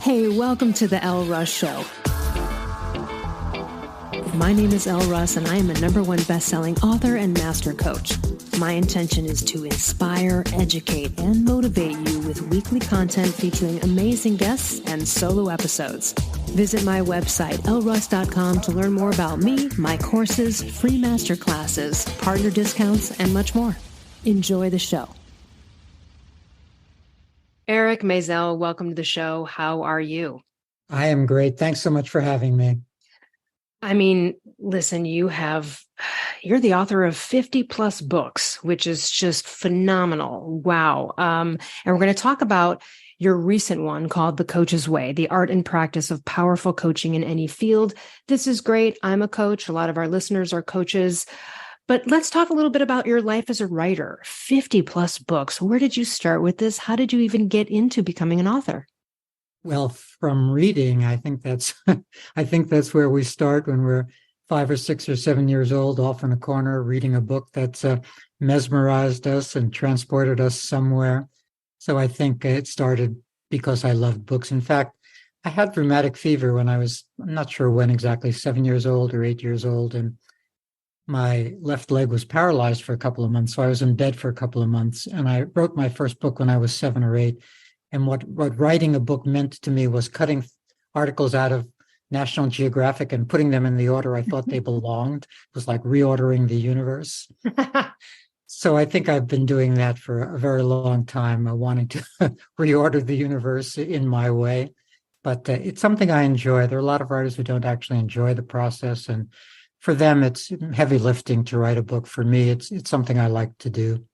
Hey, welcome to the Elle Russ Show. My name is Elle Russ, and I am a #1 best-selling author and master coach. My intention is to inspire, educate, and motivate you with weekly content featuring amazing guests and solo episodes. Visit my website, elleruss.com, to learn more about me, my courses, free masterclasses, partner discounts, and much more. Enjoy the show. Eric Maisel, welcome to the show. How are you? I am great. Thanks so much for having me. I mean, listen, you're the author of 50 plus books, which is just phenomenal. Wow. And we're going to talk about your recent one called The Coach's Way, the art and practice of powerful coaching in any field. This is great. I'm a coach. A lot of our listeners are coaches. But let's talk a little bit about your life as a writer. 50 plus books. Where did you start with this? How did you even get into becoming an author? Well, from reading, I think that's where we start when we're 5 or 6 or 7 years old, off in a corner, reading a book that's mesmerized us and transported us somewhere. So I think it started because I loved books. In fact, I had rheumatic fever when I'm not sure when exactly, 7 years old or 8 years old, and my left leg was paralyzed for a couple of months. So I was in bed for a couple of months, and I wrote my first book when I was 7 or 8. And what writing a book meant to me was cutting articles out of National Geographic and putting them in the order I thought they belonged. It was like reordering the universe. So I think I've been doing that for a very long time, wanting to reorder the universe in my way. But it's something I enjoy. There are a lot of writers who don't actually enjoy the process, and for them, it's heavy lifting to write a book. For me, it's something I like to do.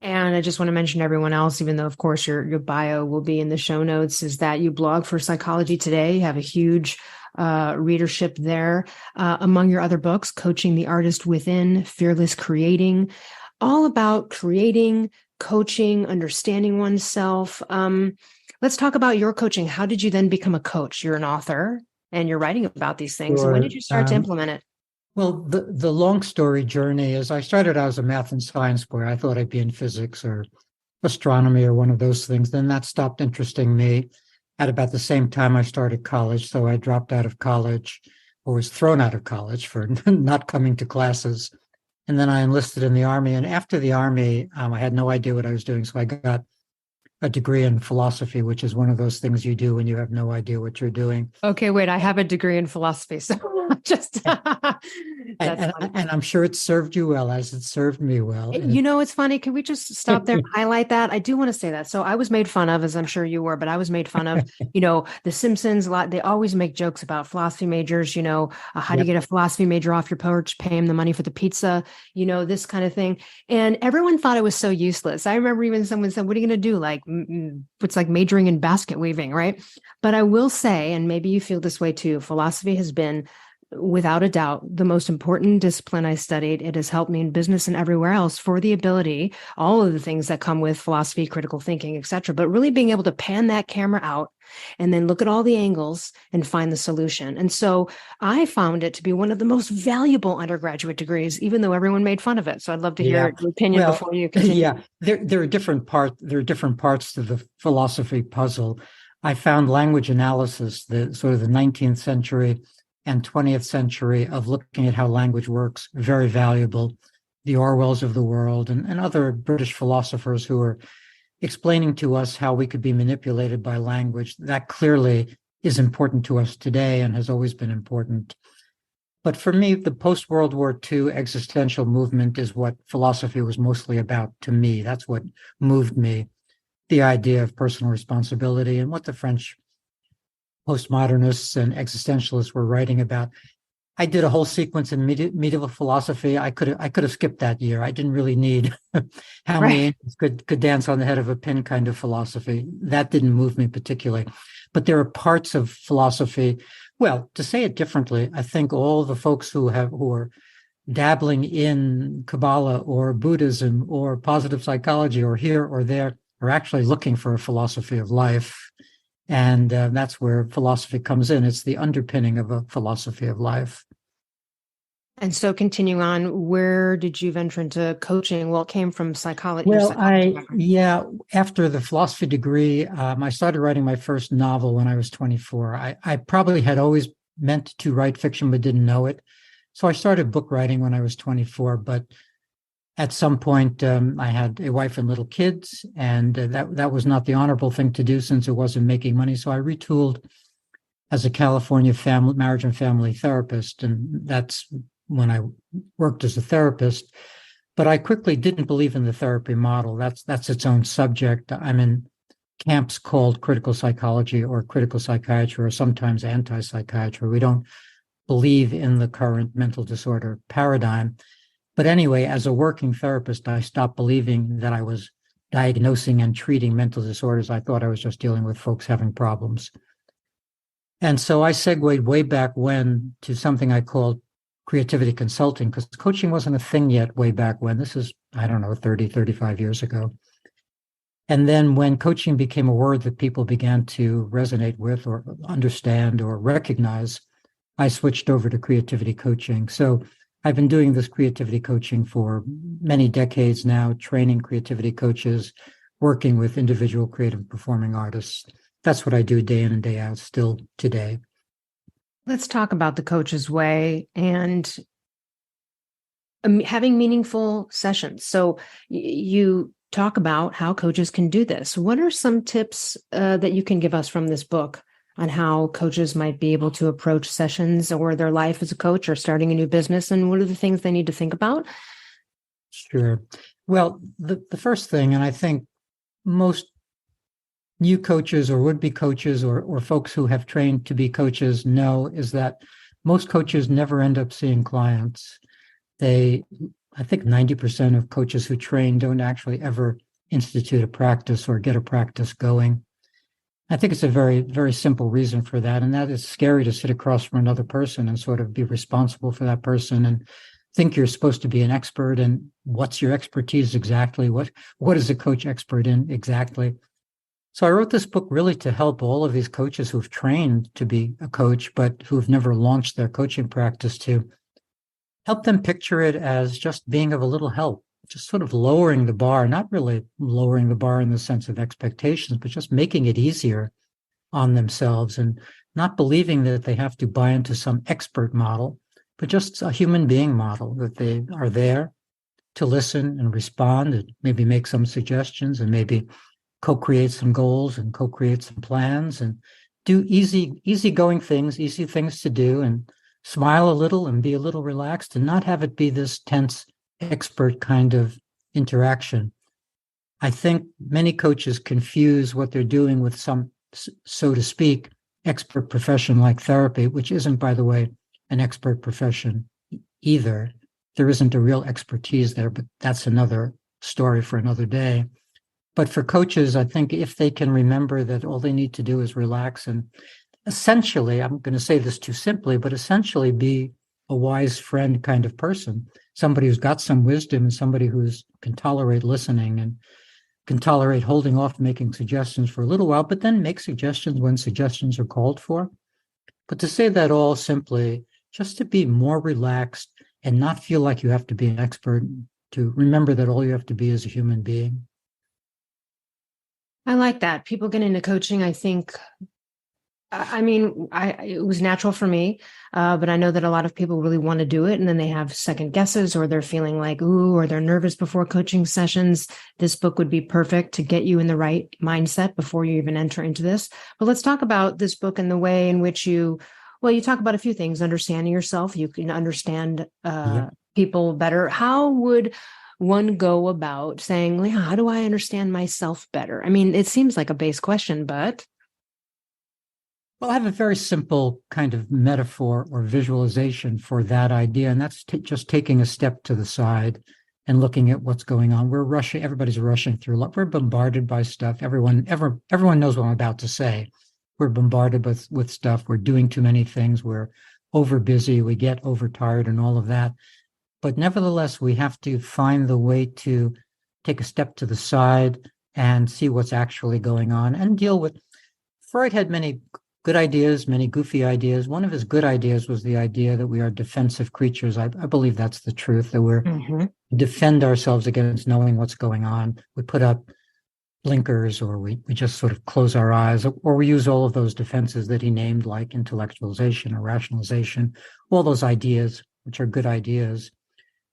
And I just want to mention to everyone else, even though, of course, your bio will be in the show notes, is that you blog for Psychology Today. You have a huge readership there. Among your other books, Coaching the Artist Within, Fearless Creating, all about creating, coaching, understanding oneself. Let's talk about your coaching. How did you then become a coach? You're an author and you're writing about these things. Sure. So when did you start to implement it? Well, the long story journey is I started out as a math and science boy. I thought I'd be in physics or astronomy or one of those things. Then that stopped interesting me at about the same time I started college. So I dropped out of college, or was thrown out of college for not coming to classes. And then I enlisted in the Army. And after the Army, I had no idea what I was doing. So I got a degree in philosophy, which is one of those things you do when you have no idea what you're doing. Okay, wait, I have a degree in philosophy, so just and I'm sure it served you well, as it served me well. You know, it's funny. Can we just stop there and highlight that? I do want to say that. So I was made fun of, as I'm sure you were, but I was made fun of, The Simpsons, a lot. They always make jokes about philosophy majors, how do you get a philosophy major off your porch, pay him the money for the pizza, this kind of thing. And everyone thought it was so useless. I remember even someone said, what are you going to do? Like, it's like majoring in basket weaving, right? But I will say, and maybe you feel this way too, philosophy has been, without a doubt, the most important discipline I studied. It has helped me in business and everywhere else for the ability, all of the things that come with philosophy, critical thinking, etc. But really being able to pan that camera out and then look at all the angles and find the solution. And so I found it to be one of the most valuable undergraduate degrees, even though everyone made fun of it. So I'd love to hear your opinion before you continue. Yeah, there are different parts to the philosophy puzzle. I found language analysis, the sort of the 19th century and 20th century of looking at how language works, very valuable. The Orwells of the world and other British philosophers who are explaining to us how we could be manipulated by language. That clearly is important to us today and has always been important. But for me, the post-World War II existential movement is what philosophy was mostly about to me. That's what moved me. The idea of personal responsibility and what the French postmodernists and existentialists were writing about. I did a whole sequence in medieval philosophy. I could have skipped that year. I didn't really need how many angels could dance on the head of a pin kind of philosophy. That didn't move me particularly. But there are parts of philosophy. Well, to say it differently, I think all the folks who are dabbling in Kabbalah or Buddhism or positive psychology or here or there are actually looking for a philosophy of life. And that's where philosophy comes in. It's the underpinning of a philosophy of life. And so continuing on, where did you venture into coaching? Well, it came from psychology, your Well, psychology background. after the philosophy degree, I started writing my first novel when I was 24. I probably had always meant to write fiction, but didn't know it. So I started book writing when I was 24. But at some point, I had a wife and little kids, and that was not the honorable thing to do since it wasn't making money. So I retooled as a California family marriage and family therapist, and that's when I worked as a therapist. But I quickly didn't believe in the therapy model. That's its own subject. I'm in camps called critical psychology or critical psychiatry or sometimes anti-psychiatry. We don't believe in the current mental disorder paradigm. But anyway, as a working therapist, I stopped believing that I was diagnosing and treating mental disorders. I thought I was just dealing with folks having problems. And so I segued way back when to something I called creativity consulting, because coaching wasn't a thing yet way back when. This is, I don't know, 30, 35 years ago. And then when coaching became a word that people began to resonate with or understand or recognize, I switched over to creativity coaching. So I've been doing this creativity coaching for many decades now, training creativity coaches, working with individual creative performing artists. That's what I do day in and day out still today. Let's talk about the coach's way and having meaningful sessions. So you talk about how coaches can do this. What are some tips that you can give us from this book on how coaches might be able to approach sessions or their life as a coach or starting a new business? And what are the things they need to think about? Sure. Well, the first thing, and I think most new coaches or would-be coaches or folks who have trained to be coaches know, is that most coaches never end up seeing clients. I think 90% of coaches who train don't actually ever institute a practice or get a practice going. I think it's a very, very simple reason for that. And that is scary to sit across from another person and sort of be responsible for that person and think you're supposed to be an expert. And what's your expertise exactly? What is a coach expert in exactly? So I wrote this book really to help all of these coaches who've trained to be a coach, but who've never launched their coaching practice, to help them picture it as just being of a little help, just sort of lowering the bar, not really lowering the bar in the sense of expectations, but just making it easier on themselves and not believing that they have to buy into some expert model, but just a human being model, that they are there to listen and respond and maybe make some suggestions and maybe co-create some goals and co-create some plans and do easy-going things, easy things to do, and smile a little and be a little relaxed and not have it be this tense expert kind of interaction. I think many coaches confuse what they're doing with some, so to speak, expert profession like therapy, which isn't, by the way, an expert profession either. There isn't a real expertise there, but that's another story for another day. But for coaches, I think if they can remember that all they need to do is relax and essentially, I'm going to say this too simply, but essentially be a wise friend kind of person, somebody who's got some wisdom and somebody who's can tolerate listening and can tolerate holding off making suggestions for a little while, but then make suggestions when suggestions are called for. But to say that all simply, just to be more relaxed and not feel like you have to be an expert, to remember that all you have to be is a human being. I like that. People get into coaching, I think. It was natural for me, but I know that a lot of people really want to do it, and then they have second guesses, or they're feeling like, ooh, or they're nervous before coaching sessions. This book would be perfect to get you in the right mindset before you even enter into this. But let's talk about this book and the way in which you talk about a few things, understanding yourself. You can understand people better. How would one go about saying, how do I understand myself better? I mean, it seems like a base question, but... Well, I have a very simple kind of metaphor or visualization for that idea, and that's just taking a step to the side and looking at what's going on. We're rushing; everybody's rushing through. We're bombarded by stuff. Everyone knows what I'm about to say. We're bombarded with stuff. We're doing too many things. We're over busy. We get overtired, and all of that. But nevertheless, we have to find the way to take a step to the side and see what's actually going on and deal with. Freud had many good ideas, many goofy ideas. One of his good ideas was the idea that we are defensive creatures. I believe that's the truth, that we're defend ourselves against knowing what's going on. We put up blinkers, or we just sort of close our eyes, or we use all of those defenses that he named, like intellectualization or rationalization, all those ideas, which are good ideas.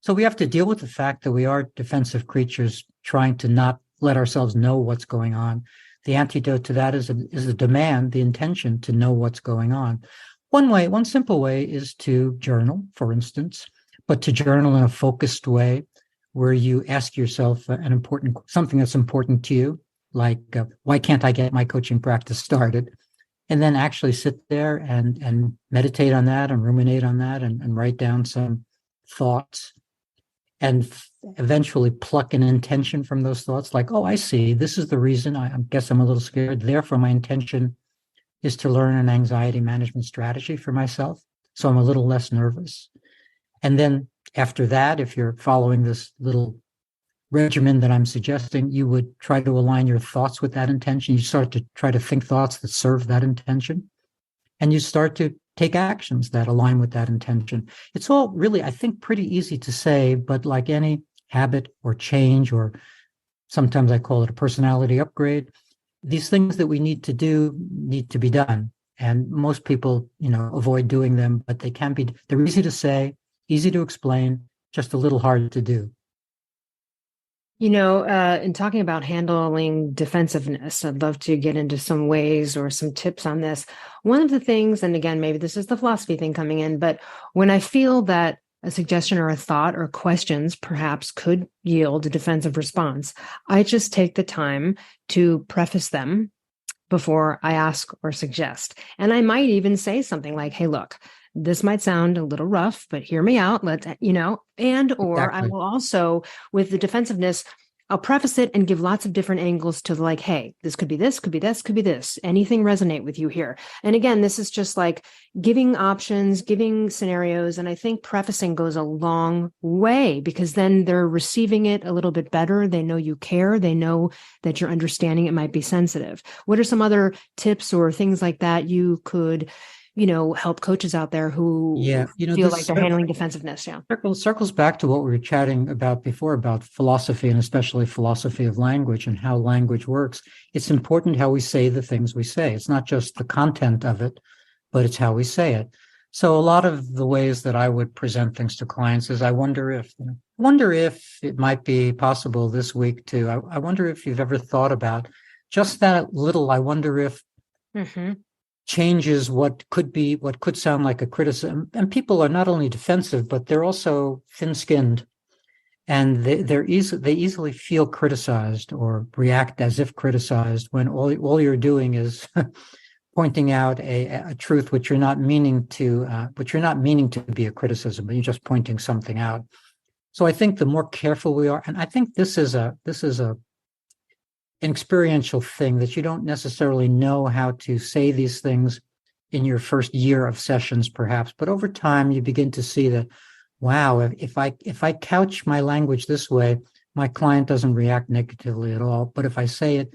So we have to deal with the fact that we are defensive creatures trying to not let ourselves know what's going on. The antidote to that is a demand, the intention to know what's going on. One simple way is to journal, for instance, but to journal in a focused way where you ask yourself something that's important to you, like, why can't I get my coaching practice started? And then actually sit there and meditate on that and ruminate on that and write down some thoughts and eventually pluck an intention from those thoughts, like, oh, I see, this is the reason. I guess I'm a little scared. Therefore, my intention is to learn an anxiety management strategy for myself, so I'm a little less nervous. And then after that, if you're following this little regimen that I'm suggesting, you would try to align your thoughts with that intention. You start to try to think thoughts that serve that intention, and you start to take actions that align with that intention. It's all really, I think, pretty easy to say, but like any habit or change, or sometimes I call it a personality upgrade, these things that we need to do need to be done. And most people, avoid doing them, but they're easy to say, easy to explain, just a little hard to do. In talking about handling defensiveness, I'd love to get into some ways or some tips on this. One of the things, and again, maybe this is the philosophy thing coming in, but when I feel that a suggestion or a thought or questions perhaps could yield a defensive response, I just take the time to preface them before I ask or suggest. And I might even say something like, hey, look, this might sound a little rough, but hear me out. Or exactly. I will also, with the defensiveness, I'll preface it and give lots of different angles to like, hey, this could be this, could be this, could be this. Anything resonate with you here? And again, this is just like giving options, giving scenarios. And I think prefacing goes a long way, because then they're receiving it a little bit better. They know you care. They know that you're understanding it might be sensitive. What are some other tips or things like that you could help coaches out there who feel like they're handling defensiveness? Yeah. Circles back to what we were chatting about before, about philosophy, and especially philosophy of language and how language works. It's important how we say the things we say. It's not just the content of it, but it's how we say it. So a lot of the ways that I would present things to clients is, I wonder if it might be possible this week to, I wonder if you've ever thought about just that little, I wonder if changes what could sound like a criticism. And people are not only defensive, but they're also thin-skinned, and they easily feel criticized or react as if criticized, when all you're doing is pointing out a truth which you're not meaning to be a criticism, but you're just pointing something out. So I think the more careful we are, and I think this is an experiential thing, that you don't necessarily know how to say these things in your first year of sessions, perhaps, but over time you begin to see that, wow, if I couch my language this way, my client doesn't react negatively at all. But if I say it,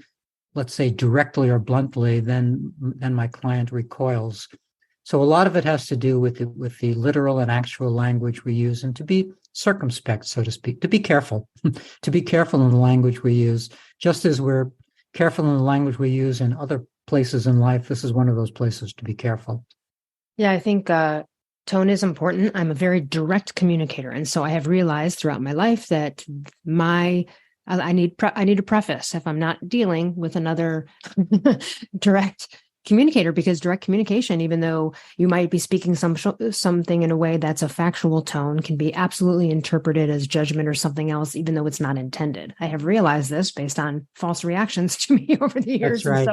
let's say directly or bluntly, then my client recoils. So a lot of it has to do with the literal and actual language we use, and to be circumspect, so to speak, to be careful, to be careful in the language we use, just as we're careful in the language we use in other places in life. This is one of those places to be careful. Yeah, I think tone is important. I'm a very direct communicator. And so I have realized throughout my life that I need a preface if I'm not dealing with another direct communicator, because direct communication, even though you might be speaking something in a way that's a factual tone, can be absolutely interpreted as judgment or something else, even though it's not intended. I have realized this based on false reactions to me over the years. That's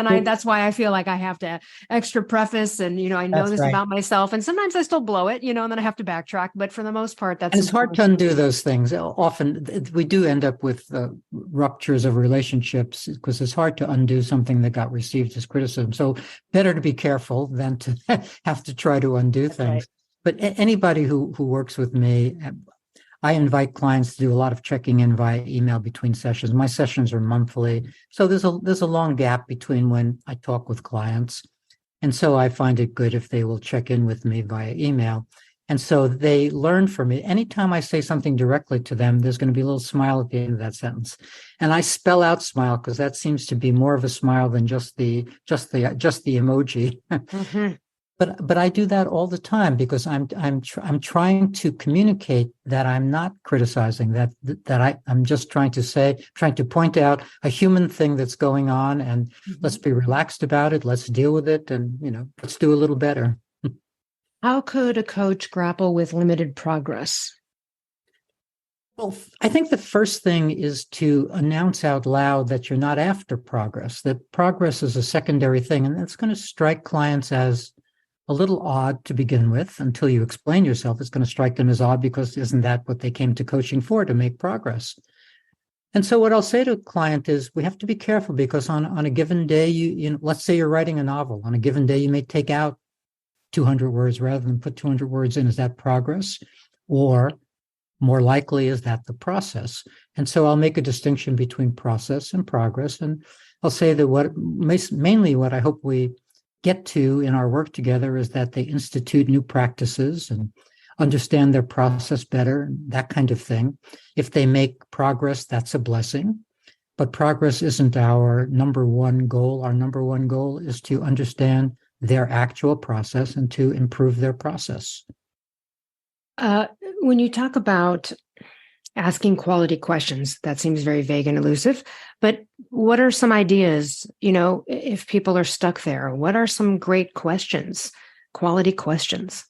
right. That's why I feel like I have to extra preface, and I know this about myself, and sometimes I still blow it, and then I have to backtrack. But for the most part, it's hard to undo those things. Often we do end up with ruptures of relationships, because it's hard to undo something that got received as criticism. So better to be careful than to have to try to undo things. Right. But anybody who works with me, I invite clients to do a lot of checking in via email between sessions. My sessions are monthly, so there's a long gap between when I talk with clients. And so I find it good if they will check in with me via email. And so they learn from me. Anytime I say something directly to them, there's going to be a little smile at the end of that sentence. And I spell out smile because that seems to be more of a smile than just the emoji. Mm-hmm. But I do that all the time because I'm trying to communicate that I'm not criticizing, that I'm just trying to point out a human thing that's going on, and let's be relaxed about it. Let's deal with it, and let's do a little better. How could a coach grapple with limited progress? Well, I think the first thing is to announce out loud that you're not after progress, that progress is a secondary thing, and that's going to strike clients as a little odd to begin with. Until you explain yourself, it's going to strike them as odd because isn't that what they came to coaching for, to make progress? And so what I'll say to a client is we have to be careful because on a given day, you let's say you're writing a novel. On a given day, you may take out 200 words rather than put 200 words in. Is that progress? Or more likely, is that the process? And so I'll make a distinction between process and progress. And I'll say that mainly what I hope we get to in our work together is that they institute new practices and understand their process better, that kind of thing. If they make progress, that's a blessing. But progress isn't our number one goal. Our number one goal is to understand their actual process and to improve their process. When you talk about asking quality questions, that seems very vague and elusive, but what are some ideas, if people are stuck there, what are some great questions, quality questions?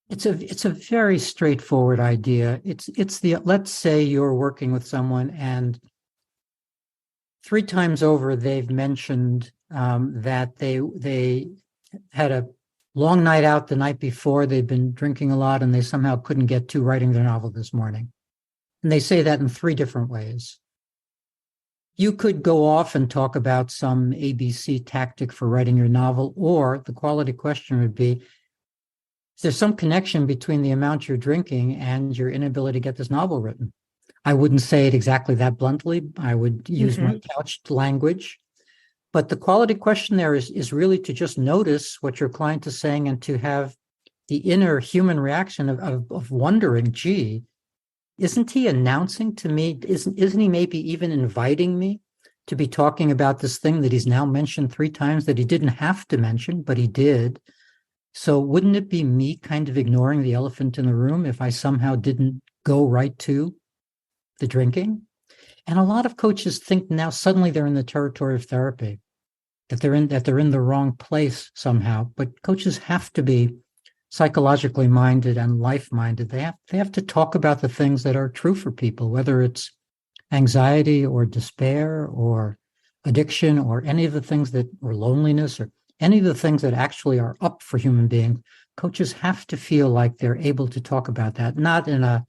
It's a very straightforward idea. Let's say you're working with someone and 3 times over they've mentioned that they had a long night out the night before, they've been drinking a lot, and they somehow couldn't get to writing their novel this morning. And they say that in 3 different ways. You could go off and talk about some ABC tactic for writing your novel, or the quality question would be, is there some connection between the amount you're drinking and your inability to get this novel written? I wouldn't say it exactly that bluntly. I would use more couched language. But the quality question there is really to just notice what your client is saying and to have the inner human reaction of wondering, gee, isn't he announcing to me, isn't he maybe even inviting me to be talking about this thing that he's now mentioned 3 times that he didn't have to mention, but he did? So wouldn't it be me kind of ignoring the elephant in the room if I somehow didn't go right to the drinking? And a lot of coaches think now suddenly they're in the territory of therapy, that they're in the wrong place somehow. But coaches have to be psychologically minded and life-minded. They have to talk about the things that are true for people, whether it's anxiety or despair or addiction or any of the things or loneliness or any of the things that actually are up for human beings. Coaches have to feel like they're able to talk about that, not in a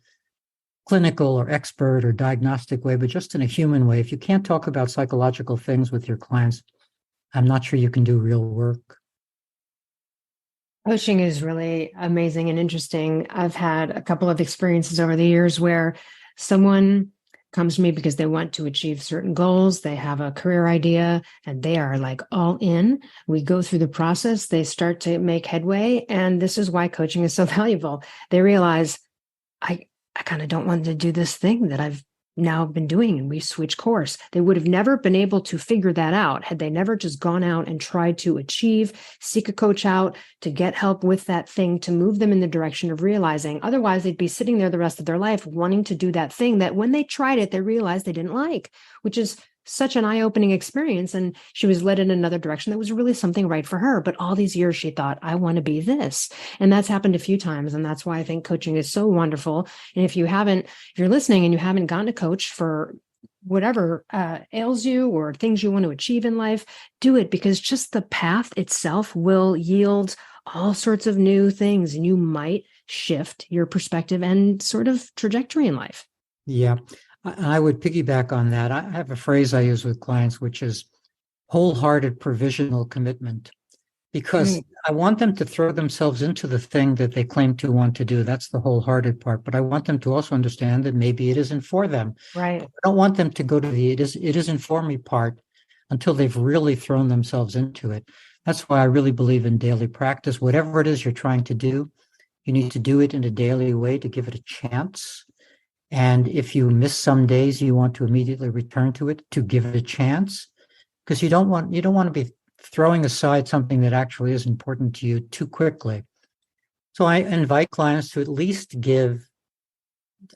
clinical or expert or diagnostic way, but just in a human way. If you can't talk about psychological things with your clients, I'm not sure you can do real work. Coaching is really amazing and interesting. I've had a couple of experiences over the years where someone comes to me because they want to achieve certain goals. They have a career idea and they are like all in. We go through the process. They start to make headway. And this is why coaching is so valuable. They realize, I kind of don't want to do this thing that I've now been doing, and we switch course. They would have never been able to figure that out had they never just gone out and tried to seek a coach out to get help with that thing, to move them in the direction of realizing. Otherwise, they'd be sitting there the rest of their life wanting to do that thing that when they tried it, they realized they didn't like, which is such an eye-opening experience. And she was led in another direction that was really something right for her. But all these years she thought, I want to be this. And that's happened a few times. And that's why I think coaching is so wonderful. And if you're listening and you haven't gone to coach for whatever ails you or things you want to achieve in life, do it, because just the path itself will yield all sorts of new things. And you might shift your perspective and sort of trajectory in life. Yeah. I would piggyback on that. I have a phrase I use with clients, which is wholehearted provisional commitment, because I want them to throw themselves into the thing that they claim to want to do. That's the wholehearted part. But I want them to also understand that maybe it isn't for them. Right. I don't want them to go to the it isn't for me part until they've really thrown themselves into it. That's why I really believe in daily practice. Whatever it is you're trying to do, you need to do it in a daily way to give it a chance. And if you miss some days, you want to immediately return to it to give it a chance, because you don't want to be throwing aside something that actually is important to you too quickly. So I invite clients to at least give,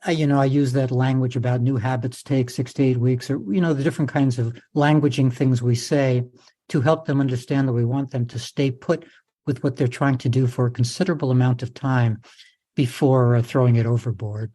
I use that language about new habits take 6 to 8 weeks, or, the different kinds of languaging things we say to help them understand that we want them to stay put with what they're trying to do for a considerable amount of time before throwing it overboard.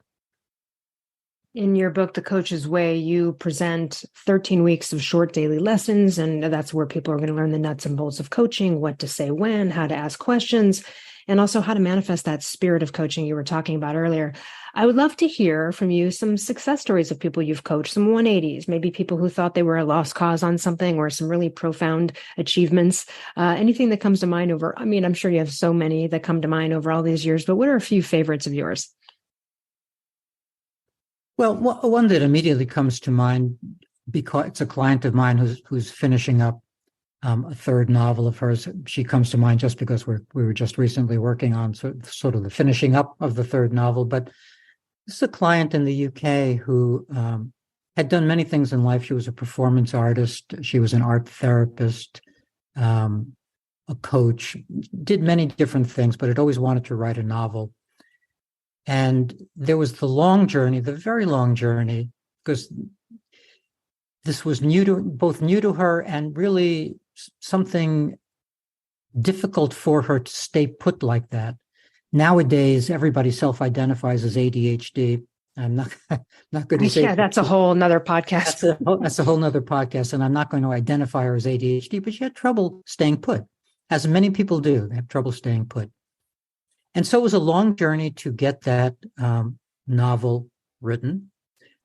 In your book, The Coach's Way, you present 13 weeks of short daily lessons, and that's where people are going to learn the nuts and bolts of coaching, what to say when, how to ask questions, and also how to manifest that spirit of coaching you were talking about earlier. I would love to hear from you some success stories of people you've coached, some 180s, maybe people who thought they were a lost cause on something, or some really profound achievements. Anything that comes to mind I'm sure you have so many that come to mind over all these years, but what are a few favorites of yours? Well, one that immediately comes to mind, because it's a client of mine who's finishing up a third novel of hers. She comes to mind just because we were just recently working on sort of the finishing up of the third novel. But this is a client in the UK who had done many things in life. She was a performance artist. She was an art therapist, a coach, did many different things, but had always wanted to write a novel. And there was the very long journey, because this was both new to her and really something difficult for her to stay put like that. Nowadays, everybody self-identifies as ADHD. I'm not going to say. Yeah, that's a whole nother podcast. That's a whole nother podcast, and I'm not going to identify her as ADHD, but she had trouble staying put, as many people do. They have trouble staying put. And so it was a long journey to get that novel written,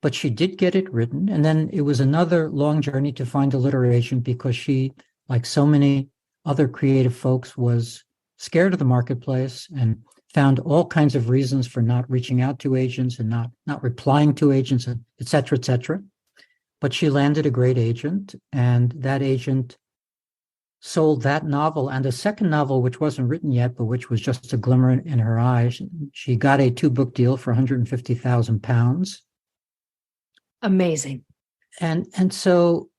but she did get it written. And then it was another long journey to find alliteration, because she, like so many other creative folks, was scared of the marketplace and found all kinds of reasons for not reaching out to agents and not replying to agents, et cetera, et cetera. But she landed a great agent, and that agent sold that novel and a second novel, which wasn't written yet, but which was just a glimmer in her eye. She got a 2-book deal for £150,000. Amazing. And so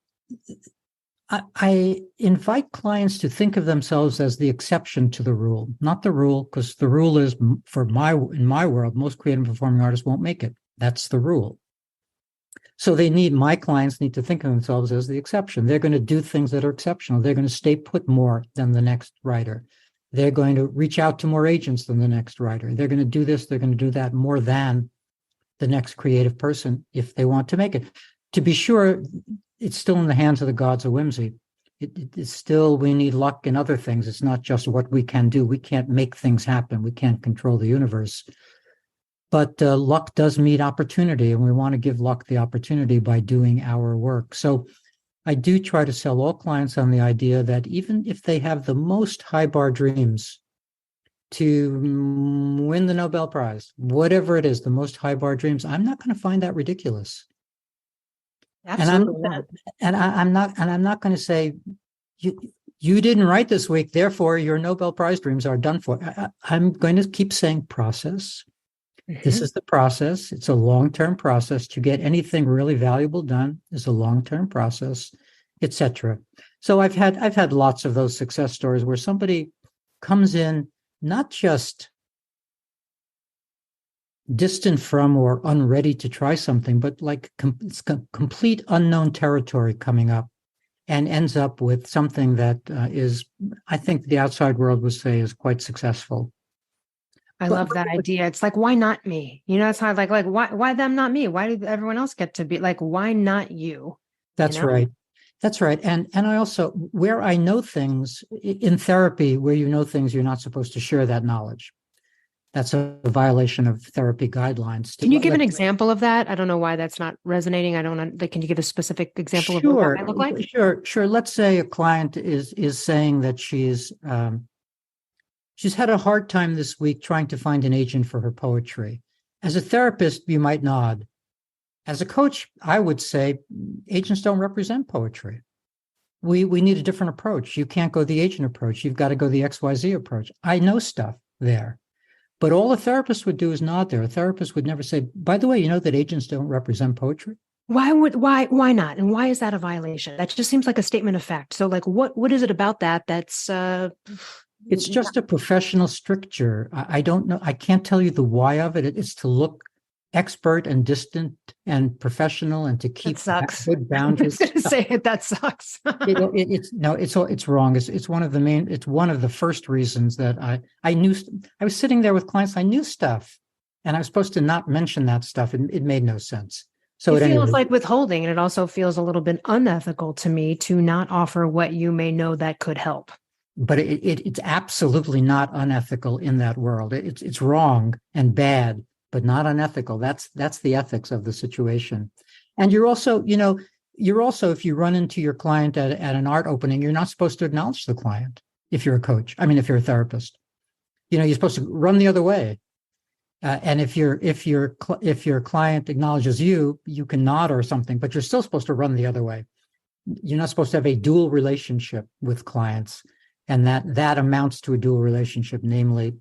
I invite clients to think of themselves as the exception to the rule, not the rule, because the rule is, in my world, most creative and performing artists won't make it. That's the rule. So my clients need to think of themselves as the exception. They're going to do things that are exceptional. They're going to stay put more than the next writer. They're going to reach out to more agents than the next writer. They're going to do this, they're going to do that more than the next creative person if they want to make it. To be sure, it's still in the hands of the gods of whimsy. It's still, we need luck and other things. It's not just what we can do. We can't make things happen. We can't control the universe. But luck does meet opportunity, and we want to give luck the opportunity by doing our work. So I do try to sell all clients on the idea that even if they have the most high bar dreams to win the Nobel Prize, whatever it is, the most high bar dreams, I'm not going to find that ridiculous. Absolutely. I'm not going to say, you didn't write this week, therefore your Nobel Prize dreams are done for. I'm going to keep saying process. Mm-hmm. This is the process. It's a long-term process. To get anything really valuable done is a long-term process, etc. So I've had lots of those success stories where somebody comes in not just distant from or unready to try something, but like it's complete unknown territory coming up, and ends up with something that is, I think the outside world would say, is quite successful. I love that idea. It's like, why not me? It's how like why them, not me? Why did everyone else get to be like, why not you? That's right. That's right. And I also, where I know things in therapy, where you know things, you're not supposed to share that knowledge. That's a violation of therapy guidelines. Can you give an example of that? I don't know why that's not resonating. I don't know. Can you give a specific example of what that might look like? Sure. Let's say a client is saying that she's had a hard time this week trying to find an agent for her poetry. As a therapist, you might nod. As a coach, I would say agents don't represent poetry. we need a different approach. You can't go the agent approach. You've got to go the XYZ approach. I know stuff there. But all a therapist would do is nod there. A therapist would never say, by the way, you know that agents don't represent poetry? Why not? And why is that a violation? That just seems like a statement of fact. So like, what is it about that that's it's just a professional stricture. I don't know. I can't tell you the why of it. It's to look expert and distant and professional and to keep good boundaries. I was going to say it. That sucks. It's wrong. It's one of the first reasons that I knew. I was sitting there with clients. I knew stuff, and I was supposed to not mention that stuff. It made no sense. So it feels like withholding, and it also feels a little bit unethical to me to not offer what you may know that could help. But it's absolutely not unethical in that world. It's wrong and bad, but not unethical. That's the ethics of the situation. And you're also, if you run into your client at an art opening, you're not supposed to acknowledge the client if you're a coach. I mean, if you're a therapist, you're supposed to run the other way. And if your client acknowledges you, you can nod or something, but you're still supposed to run the other way. You're not supposed to have a dual relationship with clients. And that amounts to a dual relationship, namely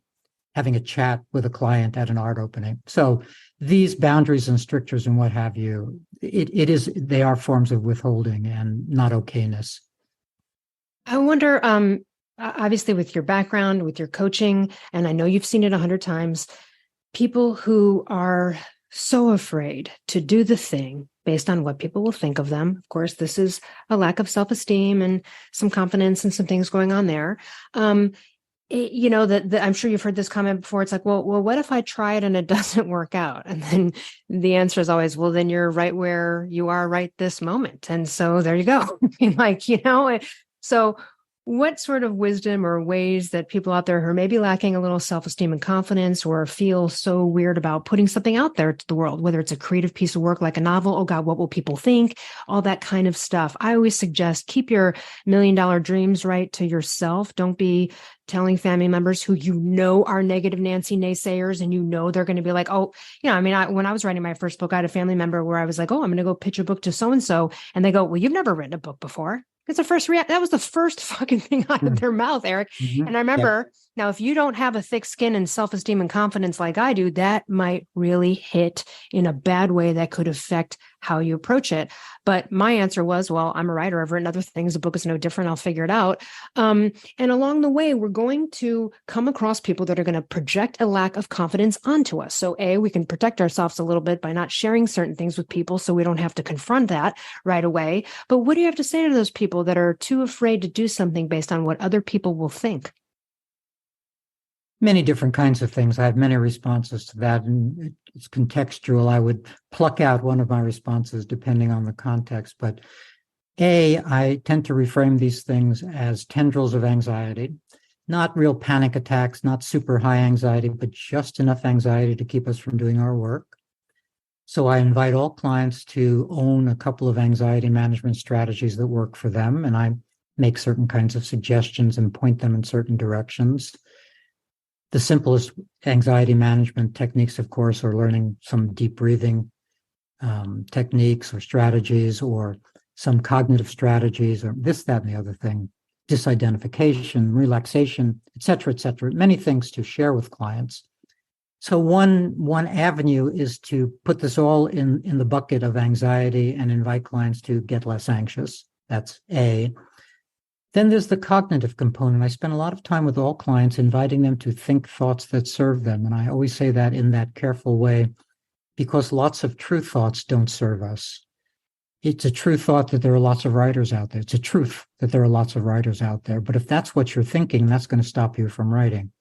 having a chat with a client at an art opening. So these boundaries and strictures and what have you, they are forms of withholding and not okayness. I wonder, obviously with your background, with your coaching, and I know you've seen it 100 times, people who are so afraid to do the thing based on what people will think of them. Of course, this is a lack of self-esteem and some confidence and some things going on there. I'm sure you've heard this comment before. It's like, well, what if I try it and it doesn't work out? And then the answer is always, well, then you're right where you are right this moment. And so there you go. So what sort of wisdom or ways that people out there who are maybe lacking a little self-esteem and confidence or feel so weird about putting something out there to the world, whether it's a creative piece of work like a novel, oh God, what will people think? All that kind of stuff. I always suggest keep your $1 million dreams right to yourself. Don't be telling family members who are negative Nancy naysayers and they're going to be like, when I was writing my first book, I had a family member where I was like, oh, I'm going to go pitch a book to so-and-so. And they go, well, you've never written a book before. It's the first that was the first fucking thing out of their mouth, Eric. Mm-hmm. And I remember now, if you don't have a thick skin and self-esteem and confidence like I do, that might really hit in a bad way that could affect how you approach it. But my answer was, well, I'm a writer. I've written other things. The book is no different. I'll figure it out. And along the way, we're going to come across people that are going to project a lack of confidence onto us. So we can protect ourselves a little bit by not sharing certain things with people so we don't have to confront that right away. But what do you have to say to those people that are too afraid to do something based on what other people will think? Many different kinds of things. I have many responses to that, and it's contextual. I would pluck out one of my responses depending on the context. But I tend to reframe these things as tendrils of anxiety, not real panic attacks, not super high anxiety, but just enough anxiety to keep us from doing our work. So I invite all clients to own a couple of anxiety management strategies that work for them, and I make certain kinds of suggestions and point them in certain directions. The simplest anxiety management techniques, of course, are learning some deep breathing techniques or strategies, or some cognitive strategies, or this, that, and the other thing, disidentification, relaxation, et cetera, many things to share with clients. So one avenue is to put this all in the bucket of anxiety and invite clients to get less anxious. That's A. Then there's the cognitive component. I spend a lot of time with all clients inviting them to think thoughts that serve them. And I always say that in that careful way, because lots of true thoughts don't serve us. It's a true thought that there are lots of writers out there. It's a truth that there are lots of writers out there. But if that's what you're thinking, that's going to stop you from writing.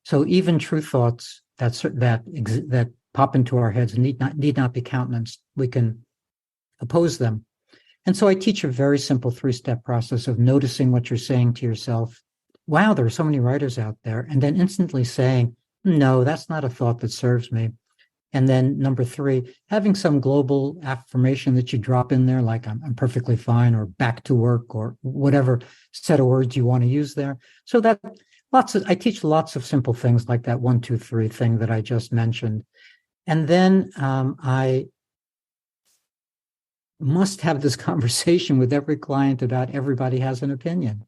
So even true thoughts that pop into our heads need not be countenanced. We can oppose them. And so I teach a very simple 3-step process of noticing what you're saying to yourself. Wow, there are so many writers out there. And then instantly saying, no, that's not a thought that serves me. And then number 3, having some global affirmation that you drop in there, like I'm perfectly fine, or back to work, or whatever set of words you want to use there. So that I teach lots of simple things like that 1, 2, 3 thing that I just mentioned. And then I must have this conversation with every client about everybody has an opinion.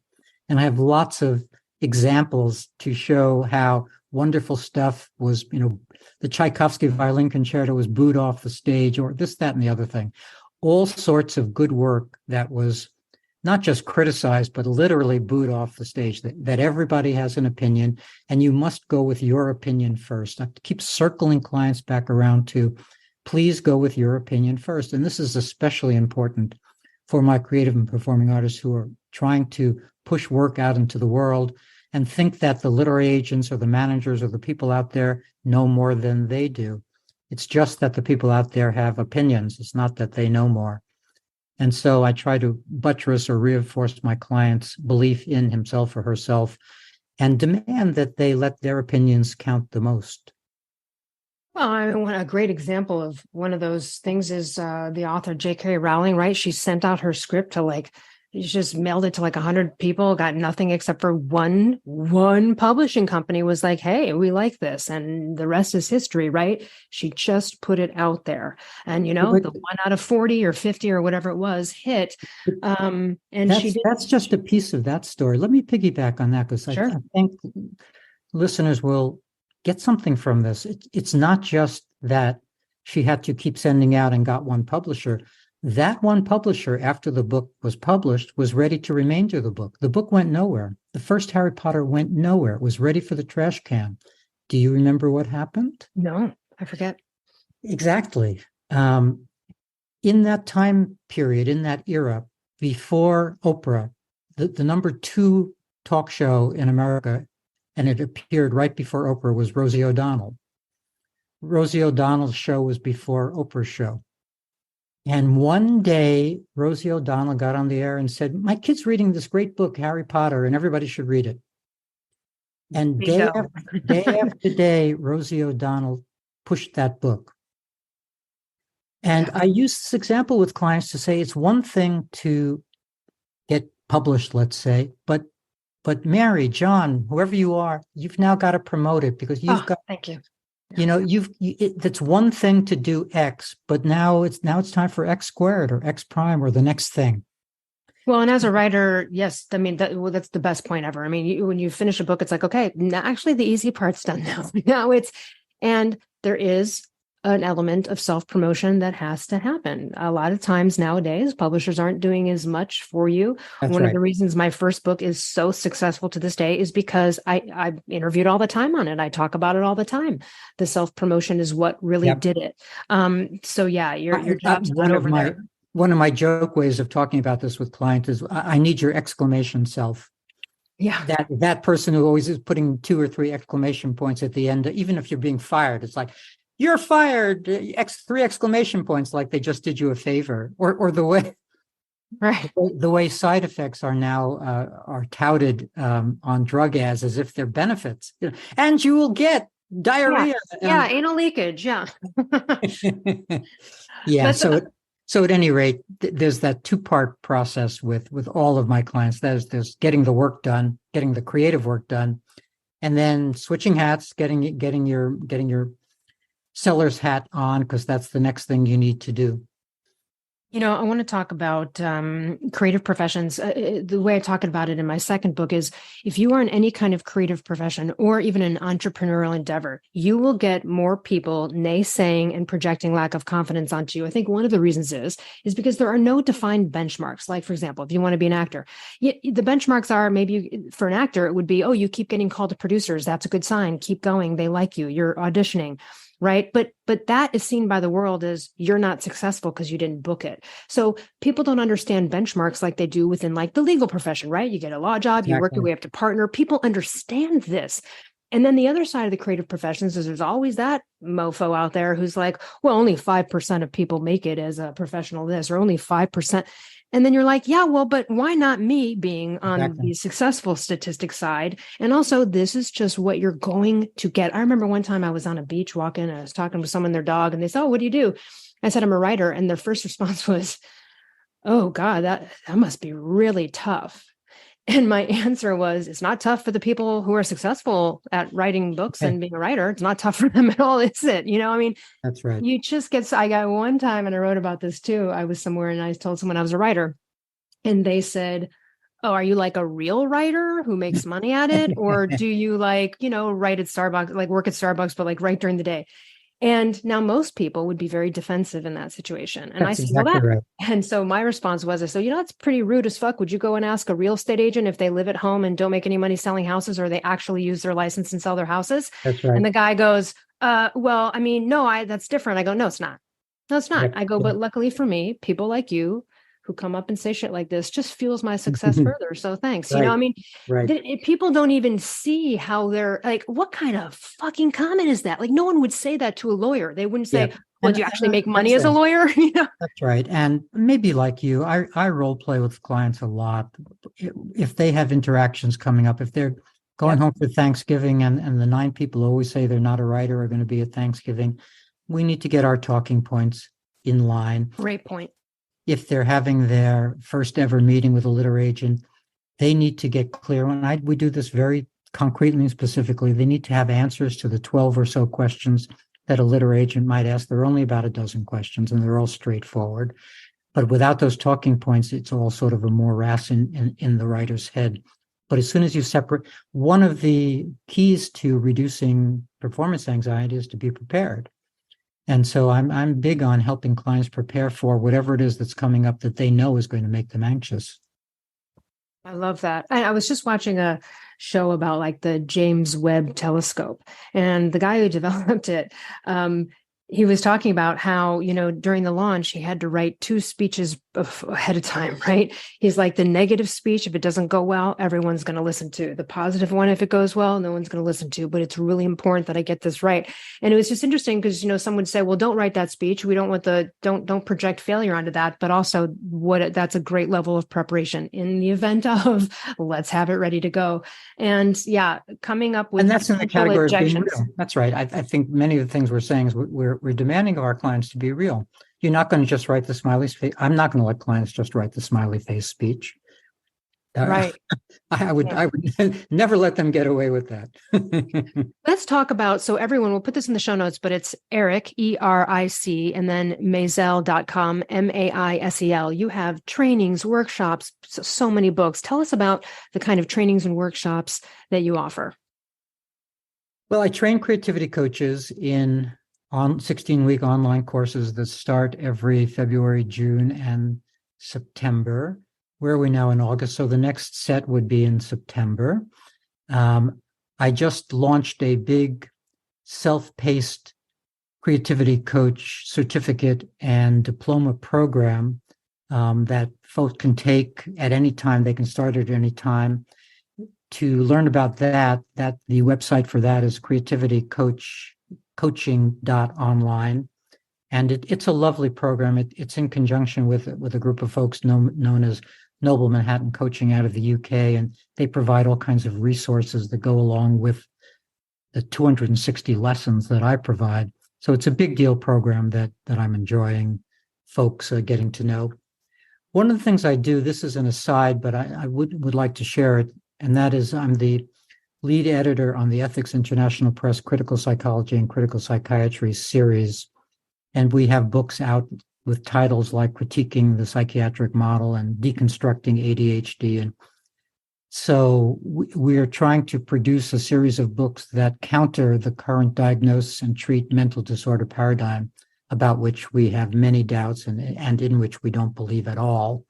And I have lots of examples to show how wonderful stuff was, the Tchaikovsky violin concerto was booed off the stage, or this, that, and the other thing. All sorts of good work that was not just criticized, but literally booed off the stage, that everybody has an opinion, and you must go with your opinion first. I keep circling clients back around to, please go with your opinion first. And this is especially important for my creative and performing artists who are trying to push work out into the world and think that the literary agents or the managers or the people out there know more than they do. It's just that the people out there have opinions. It's not that they know more. And so I try to buttress or reinforce my client's belief in himself or herself and demand that they let their opinions count the most. Well, a great example of one of those things is the author J.K. Rowling, right? She sent out her script to she just mailed it to 100 people, got nothing except for one publishing company was like, hey, we like this. And the rest is history, right? She just put it out there. And, the 1 out of 40 or 50 or whatever it was hit. And that's just a piece of that story. Let me piggyback on that, because sure. I think listeners will get something from this. It's not just that she had to keep sending out and got one publisher. That one publisher, after the book was published, was ready to remainder the book. The book went nowhere. The first Harry Potter went nowhere. It was ready for the trash can. Do you remember what happened? No, I forget. Exactly. In that time period, in that era, before Oprah, the number 2 talk show in America, and it appeared right before Oprah, was Rosie O'Donnell. Rosie O'Donnell's show was before Oprah's show. And one day, Rosie O'Donnell got on the air and said, my kid's reading this great book, Harry Potter, and everybody should read it. And day after day, Rosie O'Donnell pushed that book. And I use this example with clients to say it's one thing to get published, let's say, but Mary, John, whoever you are, you've now got to promote it, because you've got. Thank you. That's one thing to do X, but now it's time for X squared or X prime or the next thing. Well, and as a writer, yes, I mean, that's the best point ever. I mean, when you finish a book, it's like, okay, now actually the easy part's done now. And there is an element of self-promotion that has to happen. A lot of times nowadays, publishers aren't doing as much for you. That's One right. of the reasons my first book is so successful to this day is because I interviewed all the time on it. I talk about it all the time. The self-promotion is what really did it. So yeah, your job's not over there. One of my joke ways of talking about this with clients is, I need your exclamation self. Yeah. That person who always is putting 2 or 3 exclamation points at the end, even if you're being fired, it's like, you're fired, 3 exclamation points, like they just did you a favor, or the way, right? The way side effects are now are touted on drug ads as if they're benefits, and you will get diarrhea. Yeah, anal leakage. Yeah. Yeah. So at any rate, there's that 2-part process with all of my clients. There's getting the work done, getting the creative work done, and then switching hats, getting your seller's hat on, because that's the next thing you need to do. I want to talk about creative professions. The way I talk about it in my second book is, if you are in any kind of creative profession or even an entrepreneurial endeavor, you will get more people naysaying and projecting lack of confidence onto you. I think one of the reasons is because there are no defined benchmarks. Like, for example, if you want to be an actor, the benchmarks are, maybe for an actor, it would be, oh, you keep getting called to producers. That's a good sign. Keep going. They like you. You're auditioning. Right. But that is seen by the world as you're not successful because you didn't book it. So people don't understand benchmarks like they do within the legal profession, right? You get a law job, you work your way up to partner. People understand this. And then the other side of the creative professions is there's always that mofo out there who's like, well, only 5% of people make it as a professional this, or only 5%. And then you're like, yeah, well, but why not me being on the successful statistic side? And also, this is just what you're going to get. I remember one time I was on a beach walking, I was talking with someone, their dog, and they said, oh, what do you do? I said, I'm a writer. And their first response was, oh God, that must be really tough. And my answer was, it's not tough for the people who are successful at writing books Okay. and being a writer. It's not tough for them at all, is it? I mean, That's right. you just get, I got one time, and I wrote about this too. I was somewhere and I told someone I was a writer, and they said, oh, are you like a real writer who makes money at it? Or do you like, write at Starbucks, like work at Starbucks, but like write during the day? And now most people would be very defensive in that situation. And That's I said, well, exactly right. and so my response was, I said, that's pretty rude as fuck. Would you go and ask a real estate agent if they live at home and don't make any money selling houses, or they actually use their license and sell their houses? That's right. And the guy goes, well, I mean, no, that's different. I go, no, it's not. No, it's not. I go, but luckily for me, people like you who come up and say shit like this just fuels my success further. So thanks. Right. I mean, right. People don't even see how they're like, what kind of fucking comment is that? Like, no one would say that to a lawyer. They wouldn't say, well, do you actually make money as a lawyer? That's right. And maybe like you, I role play with clients a lot. If they have interactions coming up, if they're going home for Thanksgiving and the 9 people always say they're not a writer are going to be at Thanksgiving, we need to get our talking points in line. Great point. If they're having their first ever meeting with a literary agent, they need to get clear. And we do this very concretely and specifically. They need to have answers to the 12 or so questions that a literary agent might ask. There are only about a dozen questions, and they're all straightforward. But without those talking points, it's all sort of a morass in the writer's head. But as soon as you separate, one of the keys to reducing performance anxiety is to be prepared. And so I'm big on helping clients prepare for whatever it is that's coming up that they know is going to make them anxious. I love that. And I was just watching a show about like the James Webb telescope, and the guy who developed it, he was talking about how, during the launch, he had to write 2 speeches ahead of time, right? He's like, the negative speech, if it doesn't go well, everyone's going to listen to. The positive one, if it goes well, no one's going to listen to. But it's really important that I get this right. And it was just interesting because, some would say, well, don't write that speech. We don't want don't project failure onto that. But also that's a great level of preparation in the event of let's have it ready to go. And coming up with, and that's in the category of being real. That's right. I think many of the things we're saying is we're demanding of our clients to be real. You're not going to just write the smiley face. I'm not going to let clients just write the smiley face speech. Right. I would never let them get away with that. Let's talk about, so everyone, we'll put this in the show notes, but it's Eric, ERIC, and then Maisel.com, MAISEL. You have trainings, workshops, so many books. Tell us about the kind of trainings and workshops that you offer. Well, I train creativity coaches in 16-week online courses that start every February, June, and September. Where are we now in August? So the next set would be in September. I just launched a big self-paced creativity coach certificate and diploma program that folks can take at any time. They can start at any time. To learn about that the website for that is coaching.online. And it's a lovely program. It's in conjunction with a group of folks known as Noble Manhattan Coaching out of the UK, and they provide all kinds of resources that go along with the 260 lessons that I provide. So it's a big deal program that I'm enjoying folks getting to know. One of the things I do, this is an aside, but I would like to share it, and that is I'm the lead editor on the Ethics International Press Critical Psychology and Critical Psychiatry series. And we have books out with titles like Critiquing the Psychiatric Model and Deconstructing ADHD. And so we are trying to produce a series of books that counter the current diagnose and treat mental disorder paradigm, about which we have many doubts and in which we don't believe at all,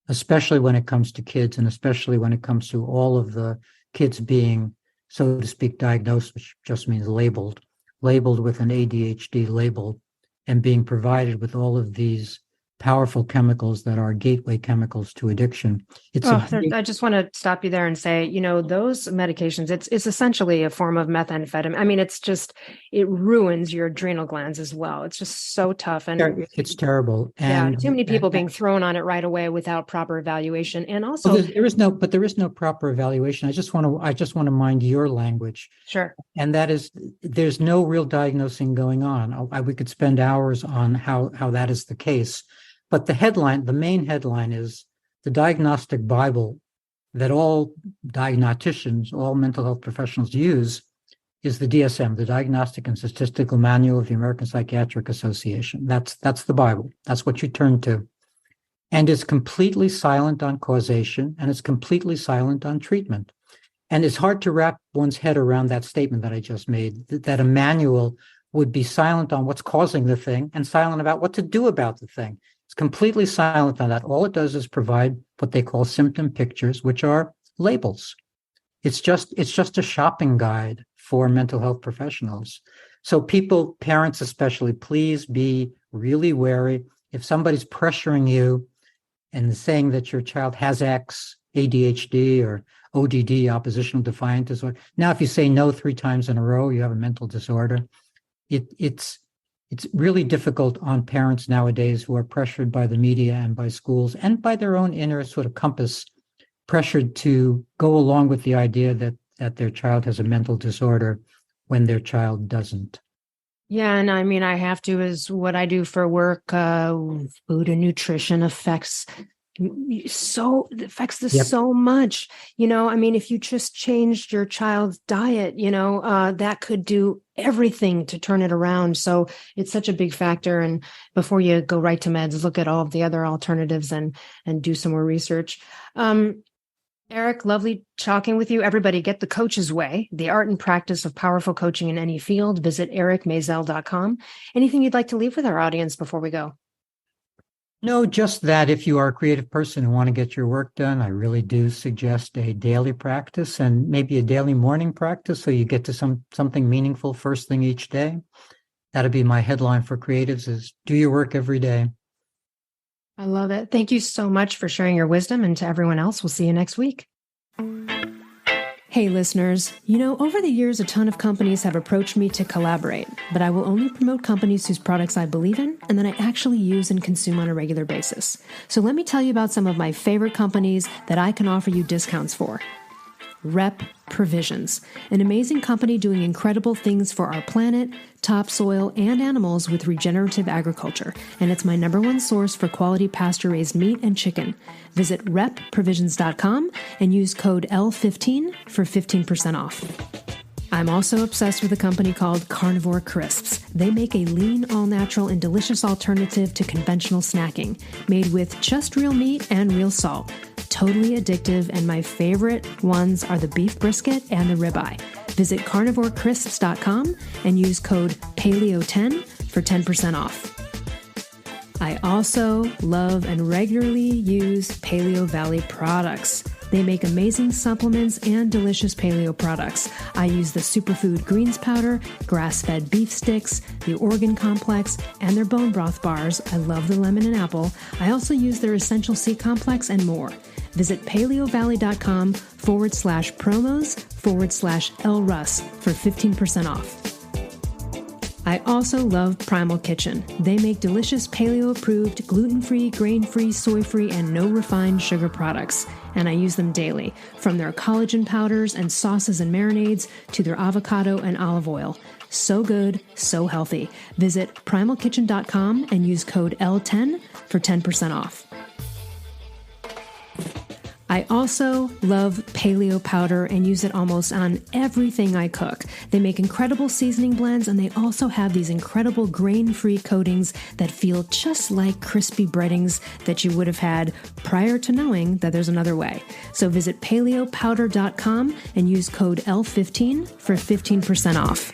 especially when it comes to kids, and especially when it comes to all of the kids being, so to speak, diagnosed, which just means labeled with an ADHD label, and being provided with all of these powerful chemicals that are gateway chemicals to addiction. I just want to stop you there and say, those medications, it's essentially a form of methamphetamine. I mean, it ruins your adrenal glands as well. It's just so tough. And it's terrible. And too many people being thrown on it right away without proper evaluation. And also there is no proper evaluation. I just want to mind your language. Sure. And that is, there's no real diagnosing going on. We could spend hours on how that is the case. But the main headline is the Diagnostic Bible that all diagnosticians, all mental health professionals use is the DSM, the Diagnostic and Statistical Manual of the American Psychiatric Association. That's the Bible. That's what you turn to. And it's completely silent on causation, and it's completely silent on treatment. And it's hard to wrap one's head around that statement that I just made, that a manual would be silent on what's causing the thing and silent about what to do about the thing. It's completely silent on that. All it does is provide what they call symptom pictures, which are labels. It's just a shopping guide for mental health professionals. So people, parents especially, please be really wary. If somebody's pressuring you and saying that your child has X, ADHD or ODD, oppositional defiant disorder. Now, if you say no 3 times in a row, you have a mental disorder. It's really difficult on parents nowadays who are pressured by the media and by schools and by their own inner sort of compass, pressured to go along with the idea that their child has a mental disorder when their child doesn't. Yeah, and I mean, I have to, is what I do for work. Food and nutrition affects this so much. I mean, if you just changed your child's diet, that could do everything to turn it around. So it's such a big factor. And before you go right to meds, look at all of the other alternatives and do some more research. Eric, lovely talking with you. Everybody, get The Coach's Way, the art and practice of powerful coaching in any field. Visit ericmaisel.com. Anything you'd like to leave with our audience before we go? No, just that if you are a creative person and want to get your work done, I really do suggest a daily practice and maybe a daily morning practice so you get to something meaningful first thing each day. That'd be my headline for creatives, is do your work every day. I love it. Thank you so much for sharing your wisdom. And to everyone else, we'll see you next week. Hey, listeners, over the years, a ton of companies have approached me to collaborate, but I will only promote companies whose products I believe in and that I actually use and consume on a regular basis. So let me tell you about some of my favorite companies that I can offer you discounts for. Rep Provisions, an amazing company doing incredible things for our planet, topsoil, and animals with regenerative agriculture. And it's my #1 source for quality pasture-raised meat and chicken. Visit repprovisions.com and use code L15 for 15% off. I'm also obsessed with a company called Carnivore Crisps. They make a lean, all-natural, and delicious alternative to conventional snacking, made with just real meat and real salt. Totally addictive, and my favorite ones are the beef brisket and the ribeye. Visit carnivorecrisps.com and use code PALEO10 for 10% off. I also love and regularly use Paleo Valley products. They make amazing supplements and delicious paleo products. I use the superfood greens powder, grass-fed beef sticks, the organ complex, and their bone broth bars. I love the lemon and apple. I also use their essential C complex and more. Visit paleovalley.com/promos/Elle Russ for 15% off. I also love Primal Kitchen. They make delicious paleo-approved, gluten-free, grain-free, soy-free, and no refined sugar products. And I use them daily, from their collagen powders and sauces and marinades to their avocado and olive oil. So good, so healthy. Visit primalkitchen.com and use code L10 for 10% off. I also love paleo powder and use it almost on everything I cook. They make incredible seasoning blends, and they also have these incredible grain-free coatings that feel just like crispy breadings that you would have had prior to knowing that there's another way. So visit paleopowder.com and use code L15 for 15% off.